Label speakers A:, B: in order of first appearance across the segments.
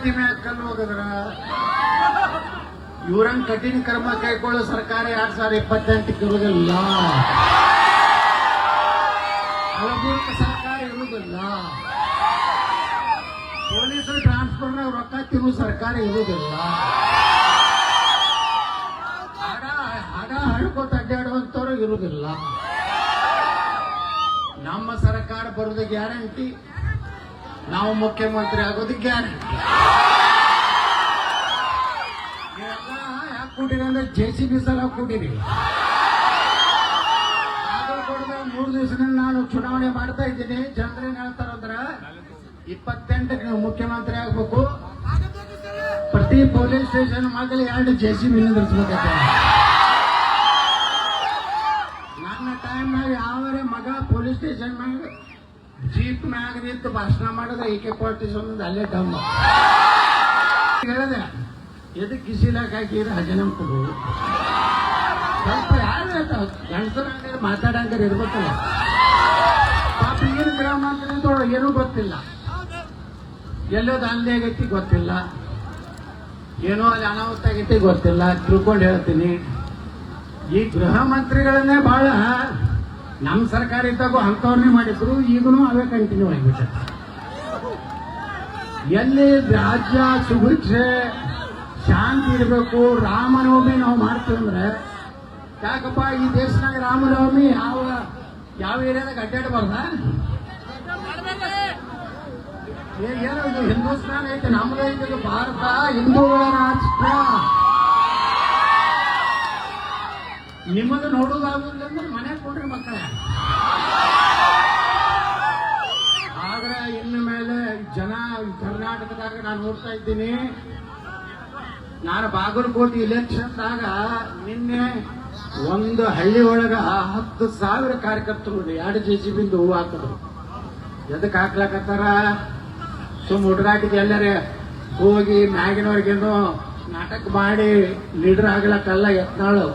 A: ಹೆಂಡತಿ ಮ್ಯಾಗ ಕಲ್ಲು ಹೋಗದ್ರ ಇವ್ರಂಗ್ ಕಠಿಣ ಕ್ರಮ ಕೈಗೊಳ್ಳೋ ಸರ್ಕಾರ 2028 ಇರುವುದಿಲ್ಲ. ಅವಧೂತ ಸರ್ಕಾರ ಇರುವುದಿಲ್ಲ. ಪೊಲೀಸರು ಟ್ರಾನ್ಸ್ಫರ್ ರೊಕ್ಕ ತಿರುವು ಸರ್ಕಾರ ಇರುವುದಿಲ್ಲ. ಹಡ ಹಡ್ಕೋತ ಅಡ್ಡಾಡುವಂತವ್ರು ಇರುವುದಿಲ್ಲ. ನಮ್ಮ ಸರ್ಕಾರ ಬರೋದು ಗ್ಯಾರಂಟಿ, ನಾವು ಮುಖ್ಯಮಂತ್ರಿ ಆಗೋದು ಗ್ಯಾರಂಟಿ. ನೀವೆಲ್ಲ ಯಾಕೆ ಕೂಟಿರಿ ಅಂದ್ರೆ JCB ಸಲ ಕೂಟಿರಿ. ಬಾಗಲಕೋಟೆದಾಗ 3 ದಿವಸದಿಂದ ನಾನು ಚುನಾವಣೆ ಮಾಡ್ತಾ ಇದ್ದೀನಿ. ಜನರೇನ್ ಹೇಳ್ತಾರಂದ್ರ 28ಕ್ಕೆ ನೀವು ಮುಖ್ಯಮಂತ್ರಿ ಆಗ್ಬೇಕು, ಪ್ರತಿ ಪೊಲೀಸ್ ಸ್ಟೇಷನ್ ಮಗಲಿ 2 JCB ನಿಂದಿರಿಸಬೇಕಂತ. ನನ್ನ ಟೈಮ್ನಾಗ ಯಾವರೇ ಮಗ ಪೊಲೀಸ್ ಸ್ಟೇಷನ್ ಮ್ಯಾಗ ಜೀಪ್ ಮ್ಯಾಗ ನಿಂತು ಭಾಷಣ ಮಾಡಿದ್ರೆ AK-47 ಅಲ್ಲೇ ಡಮ್ಮ ಹೇಳಿದೆ. ಎದಕ್ಕೆ ಕಿಸಿಲಾಕ ಹಾಕಿದ್ರೆ ಹಜನಂ ಕೊಡು. ಸ್ವಲ್ಪ ಯಾರು ಗಂಡಸರಂಗ ಮಾತಾಡಂಗಾರ ಇರ್ಬೇಕಲ್ಲ. ಪಾಪ ಏನು ಗೃಹ ಮಂತ್ರಿ ಏನೂ ಗೊತ್ತಿಲ್ಲ, ಎಲ್ಲೋ ದಾಂಧೆ ಆಗೈತಿ ಗೊತ್ತಿಲ್ಲ, ಏನೋ ಅಲ್ಲಿ ಅನಾಹುತ ಆಗೈತಿ ಗೊತ್ತಿಲ್ಲ. ತಿಳ್ಕೊಂಡು ಹೇಳ್ತೀನಿ, ಈ ಗೃಹ ಮಂತ್ರಿಗಳನ್ನೇ ಬಹಳ ನಮ್ಮ ಸರ್ಕಾರ ಇದ್ದಾಗೂ ಅಂಥವ್ರನ್ನೇ ಮಾಡಿದ್ರು, ಈಗಲೂ ಅವೇ ಕಂಟಿನ್ಯೂ ಆಗಿಬಿಟ್ಟ. ಎಲ್ಲಿ ರಾಜ್ಯ ಸುಭಿಕ್ಷೆ ಶಾಂತಿ ಇರಬೇಕು, ರಾಮನವಮಿ ನಾವು ಮಾಡ್ತೀವಿ ಅಂದ್ರೆ ಯಾಕಪ್ಪ ಈ ದೇಶನಾಗ ರಾಮನವಮಿ ಯಾವ ಏರಿಯಾದಾಗ ಅಡ್ಡಾಡಬಾರ್ದ? ಏನೋ ಇದು ಹಿಂದೂಸ್ತಾನ ಐತೆ, ನಮ್ಮದೇ ಐತೆ ಭಾರತ, ಹಿಂದೂಗಳ ರಾಷ್ಟ್ರ. ನಿಮ್ಮದು ನೋಡೋದಾಗುದಿಲ್ಲ ಅಂದ್ರೆ ಮನೆ ಕೊಡ್ರಿ ಮಕ್ಕಳ. ಆದ್ರೆ ಇನ್ನು ಮೇಲೆ ಜನ ಕರ್ನಾಟಕದಾಗ ನಾನು ನೋಡ್ತಾ ಇದ್ದೀನಿ. ನಾನು ಬಾಗಲಕೋಟೆ ಇಲೆಕ್ಷನ್ದಾಗ ನಿನ್ನೆ ಒಂದು ಹಳ್ಳಿ ಒಳಗ 10,000 ಕಾರ್ಯಕರ್ತರು 2 JCB ಹೂವು ಹಾಕಿದ್ರು. ಎದಕ್ಕೆ ಹಾಕ್ಲಾಕತ್ತಾರ? ಸುಮ್ ಹುಡುಗಾಟಿಗೆ ಎಲ್ಲರೇ ಹೋಗಿ ಮ್ಯಾಗಿನವ್ರಿಗೇನೋ ನಾಟಕ ಮಾಡಿ ಲೀಡರ್ ಆಗ್ಲಕ್ಕಲ್ಲ ಯತ್ನಾಳು.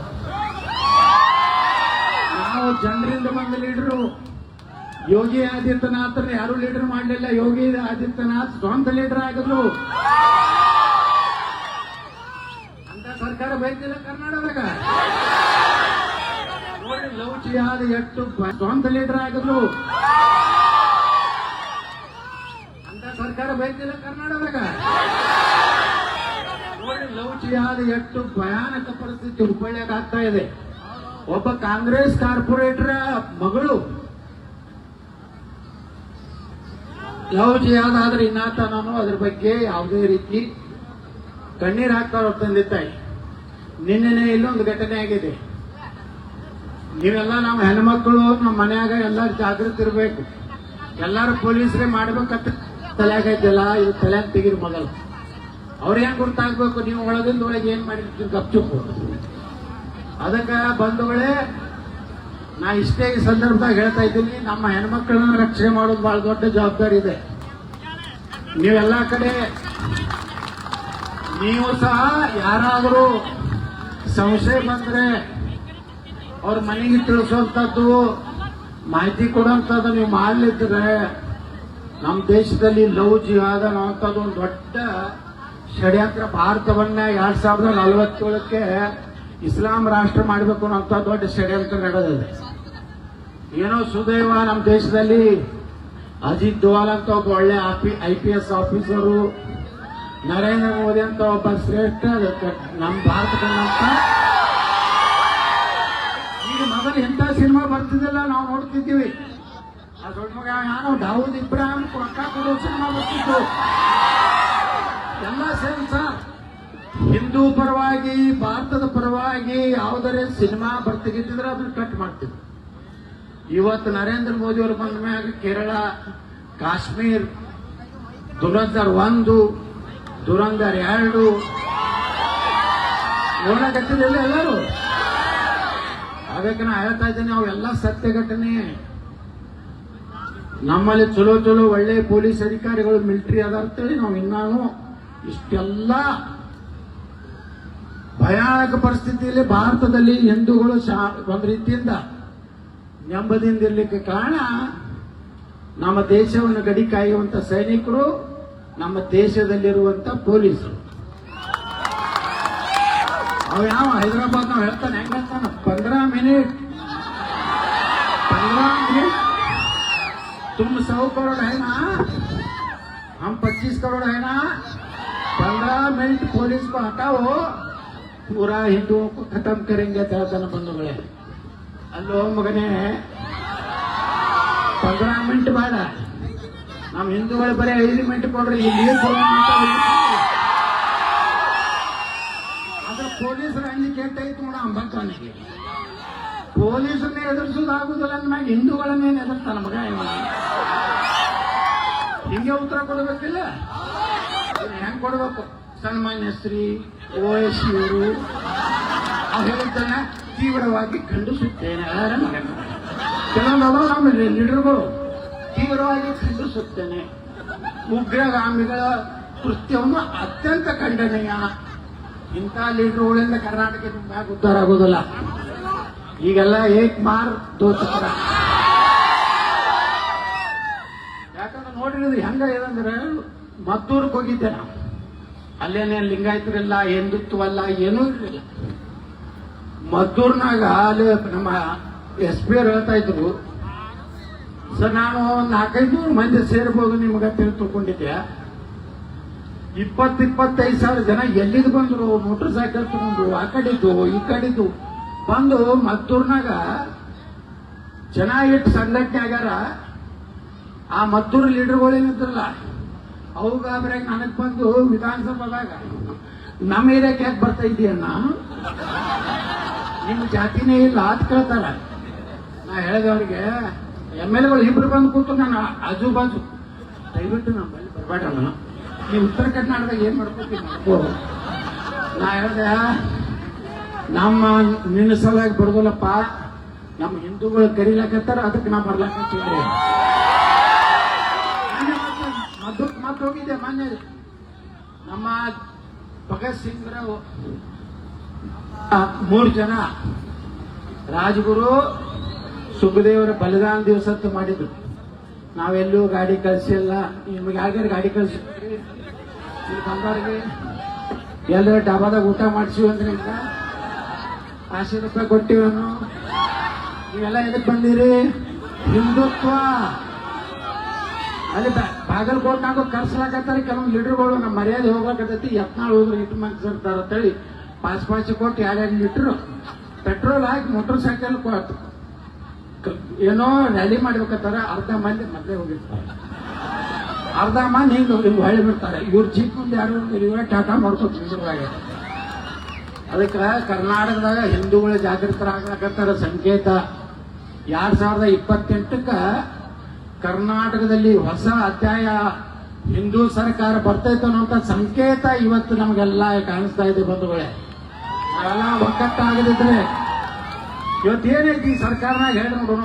A: ನಾವು ಜನರಿಂದ ಬಂದ ಲೀಡರು. ಯೋಗಿ ಆದಿತ್ಯನಾಥ್ ಯಾರು ಲೀಡರ್ ಮಾಡಲಿಲ್ಲ. ಯೋಗಿ ಆದಿತ್ಯನಾಥ್ ಸ್ವಂತ ಲೀಡರ್ ಆಗಿದ್ರು. ಅಂತ ಸರ್ಕಾರ ಬೈತಿಲ್ಲ ಕರ್ನಾಟಕದಾಗ. ನೋಡಿ ಲೌಚಿಯಾದ ಎಷ್ಟು ಸ್ವಂತ ಲೀಡರ್ ಆಗಿದ್ರು. ಅಂತ ಸರ್ಕಾರ ಬೈತಿಲ್ಲ ಕರ್ನಾಟಕದಾಗ. ನೋಡಿ ಲೌಚಿಯಾದ ಎಷ್ಟು ಭಯಾನಕ ಪರಿಸ್ಥಿತಿ ಹುಬ್ಬಳ್ಳಿಯಾಗ ಆಗ್ತಾ ಇದೆ. ಒಬ್ಬ ಕಾಂಗ್ರೆಸ್ ಕಾರ್ಪೊರೇಟರ್ ಮಗಳು ಲವ್ ಯಾವ್ದಾದ್ರೆ ಇನ್ನಾತನೋ ಅದ್ರ ಬಗ್ಗೆ ಯಾವುದೇ ರೀತಿ ಕಣ್ಣೀರು ಹಾಕ್ತಾರ ತಂದೆ ತಾಯಿ. ನಿನ್ನೆನೆ ಇಲ್ಲೊಂದು ಘಟನೆ ಆಗಿದೆ. ನೀವೆಲ್ಲ ನಮ್ಮ ಹೆಣ್ಮಕ್ಳು ನಮ್ಮ ಮನ್ಯಾಗ ಎಲ್ಲರೂ ಜಾಗೃತಿ ಇರಬೇಕು. ಎಲ್ಲಾರು ಪೊಲೀಸರೇ ಮಾಡ್ಬೇಕಂತ ತಲೆಯಾಗೈತಿಲ್ಲ, ಇದು ತಲೆಯಾಗ ತೆಗೀರಿ ಮೊದಲು. ಅವ್ರೇನ್ ಗೊತ್ತಾಗ್ಬೇಕು, ನೀವು ಒಳಗಿಂದ ಒಳಗೆ ಏನ್ ಮಾಡಿರ್ತೀರಿ ಗಪ್ಚುಪ್ಪು. ಅದಕ್ಕೆ ಬಂಧುಗಳೇ, ನಾ ಇಷ್ಟೇ ಈ ಸಂದರ್ಭದಾಗ ಹೇಳ್ತಾ ಇದ್ದೀನಿ, ನಮ್ಮ ಹೆಣ್ಮಕ್ಳನ್ನ ರಕ್ಷಣೆ ಮಾಡೋದು ಬಹಳ ದೊಡ್ಡ ಜವಾಬ್ದಾರಿ ಇದೆ. ನೀವೆಲ್ಲ ಕಡೆ ನೀವು ಸಹ ಯಾರಾದರೂ ಸಂಶಯ ಬಂದ್ರೆ ಅವ್ರ ಮನೆಗೆ ತಿಳಿಸುವಂಥದ್ದು, ಮಾಹಿತಿ ಕೊಡುವಂಥದ್ದು ನೀವು ಮಾಡಲಿದ್ರೆ ನಮ್ಮ ದೇಶದಲ್ಲಿ ಲವ್ ಜಿಹಾದ್ ಅನ್ನುವಂಥದ್ದು ಒಂದು ದೊಡ್ಡ ಷಡ್ಯಂತ್ರ ಭಾರತವನ್ನ 2047ಕ್ಕೆ ಇಸ್ಲಾಂ ರಾಷ್ಟ್ರ ಮಾಡಬೇಕು ಅನ್ನೋ ದೊಡ್ಡ ಷಡ್ಯಂತ್ರ ನಡೆದಿದೆ. ಏನೋ ಸುದೈವ ನಮ್ಮ ದೇಶದಲ್ಲಿ ಅಜಿತ್ ದೋವಲ್ ಅಂತ ಒಬ್ಬ ಒಳ್ಳೆ IPS ಆಫೀಸರು, ನರೇಂದ್ರ ಮೋದಿ ಅಂತ ಒಬ್ಬ ಶ್ರೇಷ್ಠ ನಮ್ಮ ಭಾರತಕ್ಕಂತ. ಈಗ ಮೊದಲು ಎಂತ ಸಿನಿಮಾ ಬರ್ತಿದ್ದಿಲ್ಲ, ನಾವು ನೋಡ್ತಿದ್ದೀವಿ. ಆ ದೊಡ್ಡ ಮಗ ಯಾರೋ ದಾವೂದ್ ಇಬ್ರಾಹಿಂ ರೊಕ್ಕ ಕೊಡೋ ಸಿನಿಮಾ ಬರ್ತಿತ್ತು. ಎಲ್ಲ ಸೇಮ್ ಸರ್, ಹಿಂದೂ ಪರವಾಗಿ ಭಾರತದ ಪರವಾಗಿ ಯಾವುದರೇ ಸಿನಿಮಾ ಬರ್ತಿಗಿದ್ರೆ ಅದನ್ನ ಕಟ್ ಮಾಡ್ತಿದ್ರು. ಇವತ್ತು ನರೇಂದ್ರ ಮೋದಿ ಅವರು ಬಂದ ಮ್ಯಾಗ ಕೇರಳ, ಕಾಶ್ಮೀರ್, ದುರಂಧರ್ 1, ದುರಂಧರ್ 2 ನೋಡಕತ್ತಿರಲಿಲ್ಲ ಎಲ್ಲರೂ. ಅದಕ್ಕೆ ನಾ ಹೇಳ್ತಾ ಇದ್ದೀನಿ, ಅವೆಲ್ಲ ಸತ್ಯ ಘಟನೆ. ನಮ್ಮಲ್ಲಿ ಚಲೋ ಚಲೋ ಒಳ್ಳೆ ಪೊಲೀಸ್ ಅಧಿಕಾರಿಗಳು ಮಿಲಿಟರಿ ಅದ ಅಂತೇಳಿ ನಾವು ಇನ್ನಾನು ಇಷ್ಟೆಲ್ಲ ಭಯಾನಕ ಪರಿಸ್ಥಿತಿಯಲ್ಲಿ ಭಾರತದಲ್ಲಿ ಹಿಂದೂಗಳು ಒಂದು ರೀತಿಯಿಂದ ನೆಮ್ಮದಿಯಿಂದ ಇರಲಿಕ್ಕೆ ಕಾರಣ ನಮ್ಮ ದೇಶವನ್ನು ಗಡಿ ಕಾಯುವಂತ ಸೈನಿಕರು ನಮ್ಮ ದೇಶದಲ್ಲಿರುವಂತ ಪೊಲೀಸರು. ಅವ ಯಾವ ಹೈದರಾಬಾದ್ ನಾವು ಹೇಳ್ತಾನೆ, ಹೆಂಗ್ ಹೇಳ್ತಾನ, 15 ಮಿನಿಟ್ तुम 100 करोड़ है ना, हम 25 करोड़ है ना, 15 मिनट पुलिस को हटाओ, पूरा हिंदुओं को खत्म करेंगे ಅಂತ ಹೇಳ್ತಾನೆ ಬಂಧುಗಳೇ. ಅಲ್ಲೋ ಮಗನೇ, 15 ಮಿನಿಟ್ ಬೇಡ, ನಮ್ಮ ಹಿಂದೂಗಳು ಬರೀ 5 ಮಿನಿಟ್ ಕೊಡ್ರಿ, ಇಲ್ಲಿ ಅದ್ರ ಪೊಲೀಸರ ಅಂಜಿಕೆ ಎಟ್ಟೈತು ನೋಡ ಅಂಬಕ್ಕನಿಗೆ. ಪೊಲೀಸರನ್ನೇ ಎದುರಿಸೋದಾಗುದಿಲ್ಲ ಅಂದ್ಮ್ಯಾಗ ಹಿಂದೂಗಳನ್ನೇನು ಎದುರ್ತಾನ ಮಗ ಇವ. ಹಿಂಗೆ ಉತ್ತರ ಕೊಡಬೇಕಿಲ್ಲ, ಹೆಂಗ್ ಕೊಡ್ಬೇಕು? ಸನ್ಮಾನ್ಯ ಶ್ರೀ OS ಇವರು ಹೇಳಿದ್ದನ್ನ ತೀವ್ರವಾಗಿ ಖಂಡಿಸುತ್ತೇನೆ. ಕೆಲವೊಂದು ನಮ್ಮ ಲೀಡರ್ಗಳು ತೀವ್ರವಾಗಿ ಖಂಡಿಸುತ್ತೇನೆ. ಉಗ್ರಗಾಮಿಗಳ ಕೃತ್ಯವನ್ನು ಅತ್ಯಂತ ಖಂಡನೀಯ. ಇಂಥ ಲೀಡರ್ಗಳಿಂದ ಕರ್ನಾಟಕದ ಮ್ಯಾಗ ಉದ್ಧಾರ ಆಗೋದಿಲ್ಲ. ಈಗೆಲ್ಲ ಏಕ್ ಮಾರ್ ದೋಚಕರ. ಯಾಕಂದ್ರೆ ನೋಡಿರೋದು ಹೆಂಗ ಇದಂದ್ರೆ, ಮದ್ದೂರ್ಗೆ ಹೋಗಿದ್ದೆ ನಾವು. ಅಲ್ಲೇನೇ ಲಿಂಗಾಯತರಿಲ್ಲ, ಹಿಂದುತ್ವಲ್ಲ, ಏನೂ ಇರಲಿಲ್ಲ. ಮದ್ದೂರ್ನಾಗ ಅಲ್ಲಿ ನಮ್ಮ SP ಹೇಳ್ತಾ ಇದ್ರು, ಸರ್ ನಾನು 400-500 ಮಂದಿ ಸೇರ್ಬೋದು ನಿಮ್ಗೆ ತಿಳ್ಕೊಂಡಿದ್ದೆ. 20-25 ಸಾವಿರ ಜನ ಎಲ್ಲಿದ್ದು ಬಂದ್ರು, ಮೋಟರ್ ಸೈಕಲ್ ತಗೊಂಡು ಆ ಕಡಿದ್ದು ಈ ಕಡಿದ್ದು ಬಂದು ಮದ್ದೂರ್ನಾಗ ಜನ ಇಟ್ಟು ಸಂಘಟನೆ ಆಗ್ಯಾರ. ಆ ಮದ್ದೂರು ಲೀಡರ್ಗಳೇನಿದ್ರಲ್ಲ ಅವು ಗಾಬರಿಯಾಗಿ ನನಗ್ ಬಂದು ವಿಧಾನಸಭಾದಾಗ, ನಮ್ಮ ಏರಿಯಾಕ್ಕೆ ಯಾಕೆ ಬರ್ತಾ ಇದೆಯನ್ನ, ನಿಮ್ ಜಾತಿನೇ ಇಲ್ಲ ಅಂತ ಕೇಳ್ತಾರ. ನಾ ಹೇಳಿದೆ ಅವ್ರಿಗೆ, MLAಗಳು ಇಬ್ರು ಬಂದು ಕೂತು ನಾನು ಆಜು ಬಾಜು, ದಯವಿಟ್ಟು ನಮ್ಮ ಬಳಿ ಬರಬೇಡ, ನೀವು ಉತ್ತರ ಕರ್ನಾಟಕದಾಗ ಏನ್ ಮಾಡ್ಕೋತೀನಿ ಮಾಡ್ಕೋ. ನಾ ಹೇಳಿದೆ, ನಮ್ಮ ನಿನ್ನ ಸಲುವಾಗಿ ಬರೋದಿಲ್ಲಪ್ಪ, ನಮ್ಮ ಹಿಂದೂಗಳು ಕರೀಲಾಕತ್ತಾರ, ಅದಕ್ಕೆ ನಾ ಬರ್ಲಾಕತ್ತೀವಿ. ಮತ್ತೆ ಹೋಗಿದ್ದೆ ಮೊನ್ನೆ, ನಮ್ಮ ಭಗತ್ ಸಿಂಗ್ ರಾವ್ 3 ಜನ ರಾಜಗುರು ಸುಖದೇವರ ಬಲಿದಾನ ದಿವಸತ್ತು ಮಾಡಿದ್ರು. ನಾವೆಲ್ಲೂ ಗಾಡಿ ಕಳಿಸಿಲ್ಲ. ನಿಮ್ಗೆ ಯಾರ್ಯಾರು ಗಾಡಿ ಕಳಿಸಿದ್ರಿ? ಇಲ್ಲಿ ಬಂದವ್ರಿಗೆ ಎಲ್ಲರೂ ಡಾಬಾದಾಗ ಊಟ ಮಾಡಿಸಿವಿ ಅಂದ್ರೆ ಈಗ 80 ರೂಪಾಯಿ ಕೊಟ್ಟಿವನು. ನೀವೆಲ್ಲ ಎದಕ್ಕೆ ಬಂದಿರಿ? ಹಿಂದುತ್ವ. ಅಲ್ಲಿ ಬಾಗಲಕೋಟ್ನಾಗ ಕರ್ಸಲಾಕತ್ತಾರೆ ಕೆಲವೊಂದು ಲೀಡರ್ಗಳು. ನಮ್ಮ ಮರ್ಯಾದೆ ಹೋಗ್ಲಾಕತ್ತೈತಿ, ಯತ್ನಾಳ್ ಹೋದ್ರೆ ಇಟ್ಟು ಮಂದಿರ್ತಾರ ಅಂತೇಳಿ ಪಾಸ್ ಕೊಟ್ಟು 2 ಲೀಟರ್ ಪೆಟ್ರೋಲ್ ಹಾಕಿ ಮೋಟರ್ ಸೈಕಲ್ ಏನೋ ರ್ಯಾಲಿ ಮಾಡ್ಬೇಕಂತಾರ. ಅರ್ಧ ಮಂದಿ ಮೊದಲೇ ಹೋಗಿರ್ತಾರೆ, ಅರ್ಧ ಮಂದಿ ಹಿಂಗೆ ಹೊಳಿ ಬಿಡ್ತಾರೆ. ಇವ್ರ ಜೀಪ್ ಮುಂದೆ ಯಾರು ಇವರೇ ಟಾಟಾ ಮಾಡ್ಕೊತಾರೆ. ಅದಕ್ಕೆ ಕರ್ನಾಟಕದಾಗ ಹಿಂದೂಗಳ ಜಾಗೃತರಾಗಕತ್ತಾರ ಸಂಕೇತ. 2028ಕ್ಕ ಕರ್ನಾಟಕದಲ್ಲಿ ಹೊಸ ಅಧ್ಯಾಯ, ಹಿಂದೂ ಸರ್ಕಾರ ಬರ್ತೈತೆ ಅನ್ನೋಂಥ ಸಂಕೇತ ಇವತ್ತು ನಮಗೆಲ್ಲ ಕಾಣಿಸ್ತಾ ಇದೆ ಬಂಧುಗಳೇ. ನಾವೆಲ್ಲ ಒಕ್ಕಟ್ಟಾಗದಿದ್ರೆ ಇವತ್ತೇನೈತಿ ಈ ಸರ್ಕಾರನಾಗ ಹೇಳಿ ನೋಡೋಣ.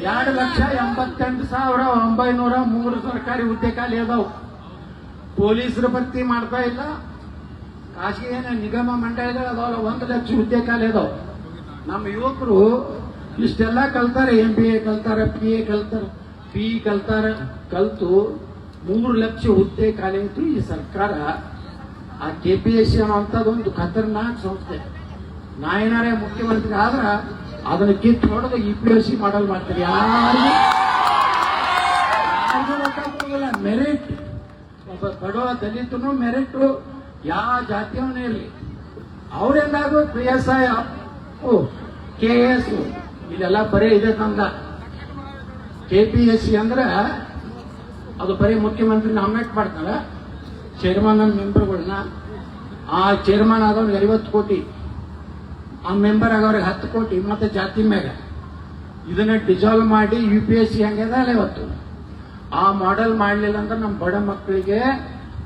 A: 2,88,903 ಸರ್ಕಾರಿ ಹುದ್ದೆ ಖಾಲಿ ಅದಾವು. ಪೊಲೀಸರ ಭರ್ತಿ ಮಾಡ್ತಾ ಇಲ್ಲ. ಖಾಸಗಿ ನಿಗಮ ಮಂಡಳಿಗಳು ಅದಾವಲ್ಲ, 1 ಲಕ್ಷ ಹುದ್ದೆ ಖಾಲಿ ಅದಾವ. ನಮ್ಮ ಯುವಕರು ಇಷ್ಟೆಲ್ಲ ಕಲ್ತಾರೆ, MBA ಕಲ್ತಾರೆ, PA ಕಲ್ತಾರೆ, PE ಕಲ್ತಾರೆ, ಕಲ್ತು 3 ಲಕ್ಷ ಹುದ್ದೆ ಖಾಲಿ ಇತ್ತು. ಈ ಸರ್ಕಾರ ಆ KPSC ಅನ್ನುವಂಥದ್ದೊಂದು ಖತರ್ನಾಕ್ ಸಂಸ್ಥೆ. ನಾ ಏನಾರೇ ಮುಖ್ಯಮಂತ್ರಿ ಆದ್ರ ಅದನ್ನ ಕಿತ್ತು ಹೊಡೆದು EPSC ಮಾಡಲ್ ಮಾಡ್ತಾರೆ. ಯಾರಿಗೂ ಮೆರಿಟ್, ಒಬ್ಬ ಬಡವ ದಲಿತನು ಮೆರಿಟ್, ಯಾವ ಜಾತಿಯವನೇ ಇರಲಿ ಅವ್ರೆಂದಾಗೂ PSI KS ಇದೆಲ್ಲ ಬರೀ ಇದೆ ತಂದ. KPSC ಅಂದ್ರೆ ಅದು ಬರೀ ಮುಖ್ಯಮಂತ್ರಿ ನಾಮಿನೇಟ್ ಮಾಡ್ತಾರೆ, ಚೇರ್ಮನ್ ಮೆಂಬರ್ಗಳನ್ನ. ಆ ಚೇರ್ಮನ್ ಆದವ್ರಿಗೆ 50 ಕೋಟಿ, ಆ ಮೆಂಬರ್ ಆಗೋರಿಗೆ 10 ಕೋಟಿ, ಮತ್ತೆ ಜಾತಿ ಮ್ಯಾಗ ಇದನ್ನ ಡಿಸಾಲ್ವ್ ಮಾಡಿ UPSC ಹಂಗಿದೆ ಅಲ್ಲ ಇವತ್ತು. ಆ ಮಾಡೆಲ್ ಮಾಡಲಿಲ್ಲ ಅಂದ್ರೆ ನಮ್ಮ ಬಡ ಮಕ್ಕಳಿಗೆ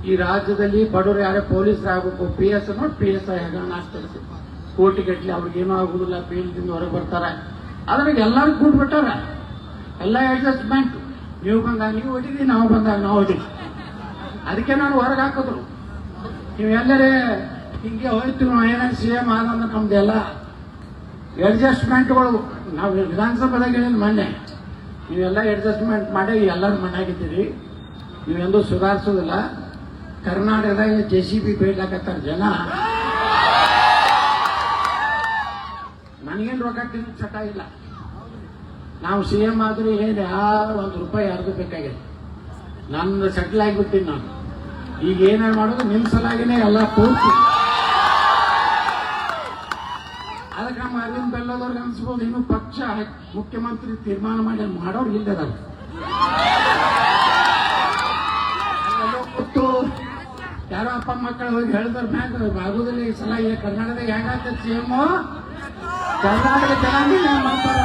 A: ಈ ರಾಜ್ಯದಲ್ಲಿ ಬಡವರು ಯಾರೇ ಪೊಲೀಸರು ಆಗಬೇಕು, PS ನೋಡಿ PSI ಹಗರಣ ಆಗ್ತದೆ. ಕೋಟಿಗಟ್ಟಲೆ ಅವ್ರಿಗೇನೂ ಆಗುದಿಲ್ಲ, ಬೇಲ್ದಿಂದ ಹೊರಗೆ ಬರ್ತಾರೆ. ಅದ್ರಾಗ ಎಲ್ಲರೂ ಕೂಡ್ಬಿಟ್ಟಾರ, ಎಲ್ಲ ಅಡ್ಜಸ್ಟ್ಮೆಂಟ್. ನೀವು ಬಂದಾಗ ನೀವು ಹೊಡಿರಿ, ನಾವು ಬಂದಾಗ ನಾವು ಹೊಡಿರಿ. ಅದಕ್ಕೆ ನಾನು ಹೊರಗೆ ಹಾಕಿದ್ರು. ನೀವು ಎಲ್ಲರೇ ಹಿಂಗೆ ಹೋಯ್ತು ಏನಾದ್ರು CM ಆದಂದ್ರೆ ನಮ್ದೆಲ್ಲ ಅಡ್ಜಸ್ಟ್ಮೆಂಟ್ಗಳು. ನಾವು ವಿಧಾನಸಭೆದಾಗ ಹೇಳಿದ ಮೊನ್ನೆ, ನೀವೆಲ್ಲ ಅಡ್ಜಸ್ಟ್ಮೆಂಟ್ ಮಾಡಿ ಎಲ್ಲರೂ ಮನೆಯಾಗಿದ್ದೀರಿ, ನೀವೆಂದೂ ಸುಧಾರಿಸೋದಿಲ್ಲ. ಕರ್ನಾಟಕದಾಗ JCB ಬೇಡ್ಲಾಕತ್ತಾರ ಜನ. ನನಗೇನು ರೊಕ್ಕ ತಿನ್ನ ಚಟ ಇಲ್ಲ. ನಾವು CM ಆದ್ರೂ ಏನು ಯಾವ ₹1 ಯಾರ್ದು ಬೇಕಾಗಿದೆ. ನನ್ನ ಸೆಟ್ಲ್ ಆಗಿಬಿಡ್ತೀನಿ ನಾನು. ಈಗ ಏನೇನು ಮಾಡೋದು ನಿಮ್ಮ ಸಲಾಗಿನೇ ಎಲ್ಲ ಪೂರ್ತಿ. ಅದಕ್ಕೆ ನಮ್ಮ ಅರವಿಂದ್ ಬೆಲ್ಲದವ್ರಿಗೆ ಅನ್ಸ್ಬೋದು ಇನ್ನು ಪಕ್ಷ ಮುಖ್ಯಮಂತ್ರಿ ತೀರ್ಮಾನ ಮಾಡಿ ಮಾಡೋರು ಇಲ್ಲದ ಕೊಟ್ಟು ಯಾರೋ ಅಪ್ಪ ಮಕ್ಕಳು ಹೋಗಿ ಹೇಳಿದ್ರ ಮ್ಯಾಗ ಆಗುದಿಲ್ಲ ಈ ಸಲ ಈ ಕರ್ನಾಟಕದಾಗ ಹೆಂಗಾಗ್ತದೆ CM ಕರ್ನಾಟಕ ಚೆನ್ನಾಗಿಲ್ಲ ಮಾಡ್ತಾರ.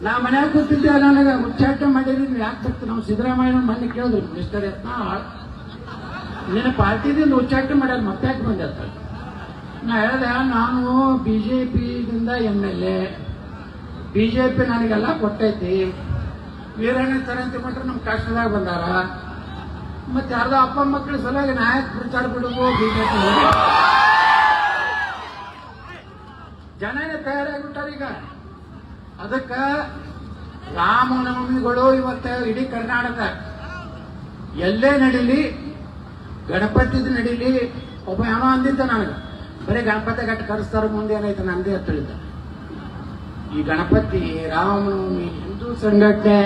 A: ನಾ ಮನ್ಯಾಗ ಕೂತಿದ್ದೆ ನನಗೆ ಉಚ್ಚಾಟನೆ ಮಾಡಿದ್ರಿ ಯಾಕೆ ಬರ್ತೀವಿ ನಾವು ಸಿದ್ದರಾಮಯ್ಯ ಮೊನ್ನೆ ಕೇಳಿದ್ರು ಮಿನಿಸ್ಟರ್ ಯತ್ನಾಳ್ ನಿನ್ನ ಪಾರ್ಟಿದಿಂದ ಉಚ್ಚಾಟನೆ ಮಾಡ್ಯಾರ ಮತ್ತೆ ಯಾಕೆ ಬಂದೆ ಅಂತ. ನಾ ಹೇಳಿದೆ ನಾನು BJPದಿಂದ MLA, BJP ನನಗೆಲ್ಲ ಕೊಟ್ಟೈತಿ. ವೀರಣ್ಣ ತರಂತಿ ಮಟ್ಟ ನಮ್ಮ ಕಷ್ಟದಾಗ ಬಂದಾರ. ಮತ್ತೆ ಯಾರ್ದೋ ಅಪ್ಪ ಮಕ್ಕಳ ಸಲುವಾಗಿ ನಾಯಕ ಪ್ರಚಾರ ಬಿಡುವು BJP ಜನನೇ ತಯಾರಾಗಿಬಿಟ್ಟಾರ ಈಗ. ಅದಕ್ಕ ರಾಮನವಮಿಗಳು ಇವತ್ತು ಇಡೀ ಕರ್ನಾಟಕ ಎಲ್ಲೇ ನಡೀಲಿ, ಗಣಪತಿದ ನಡೀಲಿ. ಒಬ್ಬ ಏನೋ ಅಂದಿದ್ದ ನನಗೆ ಬರೀ ಗಣಪತಿ ಗಟ್ಟ ಕರೆಸ್ತಾರ ಮುಂದೆ ಏನೈತೆ ನಂದೇ ತಿಳಿದ. ಈ ಗಣಪತಿ, ರಾಮನವಮಿ, ಹಿಂದೂ ಸಂಘಟನೆ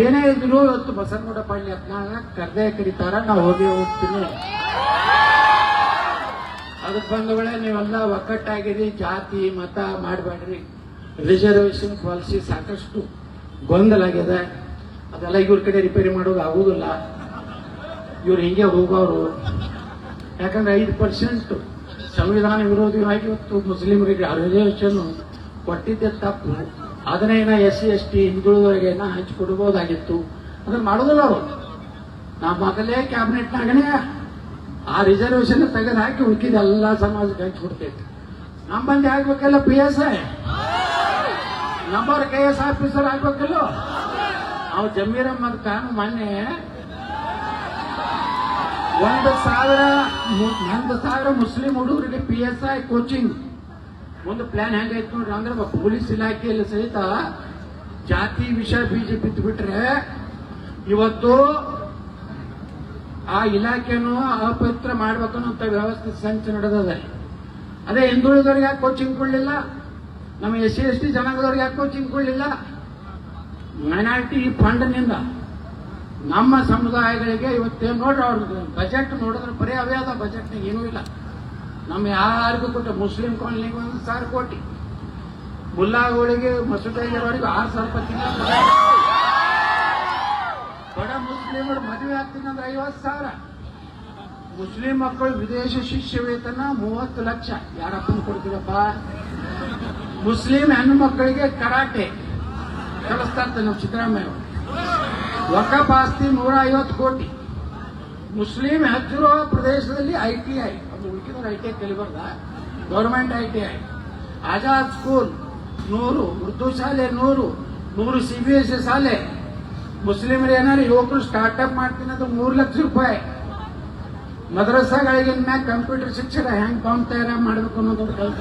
A: ಏನೇ ಇದ್ರು ಇವತ್ತು ಬಸವನಗೌಡ ಪಾಳ್ಯ ಯತ್ನಾಳ ಕರ್ದೇ ಕರೀತಾರ. ನಾವು ಹೋಗ್ತೀನಿ. ಅದಕ್ಕೆ ಬಂಧುಗಳೇ ನೀವೆಲ್ಲ ಒಕ್ಕಟ್ಟಾಗಿರಿ, ಜಾತಿ ಮತ ಮಾಡಬೇಡ್ರಿ. ರಿಸರ್ವೇಶನ್ ಪಾಲಿಸಿ ಸಾಕಷ್ಟು ಗೊಂದಲ ಆಗಿದೆ. ಅದೆಲ್ಲ ಇವ್ರ ಕಡೆ ರಿಪೇರಿ ಮಾಡೋದು ಆಗುದಿಲ್ಲ. ಇವ್ರು ಹಿಂಗೆ ಹೋಗೋರು. ಯಾಕಂದ್ರೆ 5% ಸಂವಿಧಾನ ವಿರೋಧಿಯಾಗಿ ಇವತ್ತು ಮುಸ್ಲಿಮರಿಗೆ ರಿಸರ್ವೇಶನ್ ಕೊಟ್ಟಿದ್ದೆ ತಪ್ಪು. ಅದನ್ನೇ SC ST ಹಿಂದುಳಿದವರಿಗೆ ಹಂಚಿಕೊಡ್ಬೋದಾಗಿತ್ತು. ಅದನ್ನ ಮಾಡೋದಿಲ್ಲ ಅವರು. ನಾ ಮೊದಲೇ ಕ್ಯಾಬಿನೆಟ್ನಾಗನೇ ಆ ರಿಸರ್ವೇಶನ್ ತೆಗೆದು ಹಾಕಿ ಉಳ್ಕಿದ ಎಲ್ಲ ಸಮಾಜಕ್ಕೆ ಹಂಚಿಕೊಡ್ತೈತಿ. ನಮ್ಮ ಮಂದಿ ಆಗ್ಬೇಕಲ್ಲ PSI, ನಮ್ಮವ್ರ KS ಆಫೀಸರ್ ಆಗ್ಬೇಕಲ್ಲ. ಅವ್ ಜಮೀರ್ ಅಹ್ಮದ್ ಖಾನ್ ಮೊನ್ನೆ 1,000 ಮುಸ್ಲಿಂ ಹುಡುಗರಿಗೆ PSI ಕೋಚಿಂಗ್ ಒಂದು ಪ್ಲಾನ್ ಹೆಂಗೈತೆ ನೋಡ್ರಿ. ಅಂದ್ರೆ ಪೊಲೀಸ್ ಇಲಾಖೆಯಲ್ಲಿ ಸಹಿತ ಜಾತಿ ವಿಷಯ ಬೀಜ ಬಿದ್ದು ಬಿಟ್ರೆ ಇವತ್ತು ಆ ಇಲಾಖೆನೂ ಅಪವಿತ್ರ ಮಾಡ್ಬೇಕನ್ನೋ ವ್ಯವಸ್ಥೆ ಸಂಚ ನಡೆದಿದೆ. ಅದೇ ಹಿಂದುಳಿದವ್ರಿಗೆ ಯಾಕೆ ಕೋಚಿಂಗ್ ಕೊಡಲಿಲ್ಲ? ನಮ್ಮ SC ST ಜನಾಂಗದವ್ರಿಗೆ ಯಾಕೆ ಕೋಚಿಂಗ್ ಕೊಡಲಿಲ್ಲ? ಮೈನಾರಿಟಿ ಫಂಡ್ನಿಂದ ನಮ್ಮ ಸಮುದಾಯಗಳಿಗೆ ಇವತ್ತೇನು ನೋಡ್ರಿ, ಅವ್ರ ಬಜೆಟ್ ನೋಡಿದ್ರೆ ಬರೀ ಅವೇ ಅದ. ಬಜೆಟ್ನಾಗ ಏನೂ ಇಲ್ಲ. ನಮ್ಮ ಯಾರಿಗೂ ಕೊಟ್ಟ ಮುಸ್ಲಿಂ ಕಾಲನಿಗೆ 1,000 ಕೋಟಿ, ಮುಲ್ಲಾಗಳಿಗೆ ಮಸೂದೆಯವರಿಗೆ 6,000 ತಿಂಗಳ, ಬಡ ಮುಸ್ಲಿಮರು ಮದುವೆ ಆಗ್ತೀನಂದ್ರೆ 50,000, ಮುಸ್ಲಿಂ ಮಕ್ಕಳು ವಿದೇಶ ಶಿಷ್ಯ ವೇತನ 30 ಲಕ್ಷ. ಯಾರಪ್ಪನ ಕೊಡ್ತೀರಪ್ಪ? ಮುಸ್ಲಿಂ ಹೆಣ್ಣು ಮಕ್ಕಳಿಗೆ ಕರಾಟೆ ಕಲಿಸ್ತಾ ಇರ್ತಾರೆ ನಮ್ಮ ಸಿದ್ದರಾಮಯ್ಯ. ವಕಫ್ ಆಸ್ತಿ 150 ಕೋಟಿ. ಮುಸ್ಲಿಂ ಹೆಚ್ಚಿರುವ ಪ್ರದೇಶದಲ್ಲಿ ITI, ಅದು ಉಳಿಕಿದ್ರೆ ITI ಕಲಿಬಾರ್ದ, government ITI. Azad school 100, Urdu ಶಾಲೆ 100 CBSE ಶಾಲೆ. ಮುಸ್ಲಿಮರು ಏನಾದ್ರು ಯುವಕರು ಸ್ಟಾರ್ಟ್ಅಪ್ ಮಾಡ್ತೀನಿ ಅಂದ್ರೆ 3 ಲಕ್ಷ ರೂಪಾಯಿ. ಮದ್ರಸಾಗಳಿಗೆ ಮ್ಯಾಗ ಕಂಪ್ಯೂಟರ್ ಶಿಕ್ಷಣ ಹೆಂಗ್ ಬಾಂಬ್ ತಯಾರ ಮಾಡಬೇಕು ಅನ್ನೋದು ಕಲ್ತ.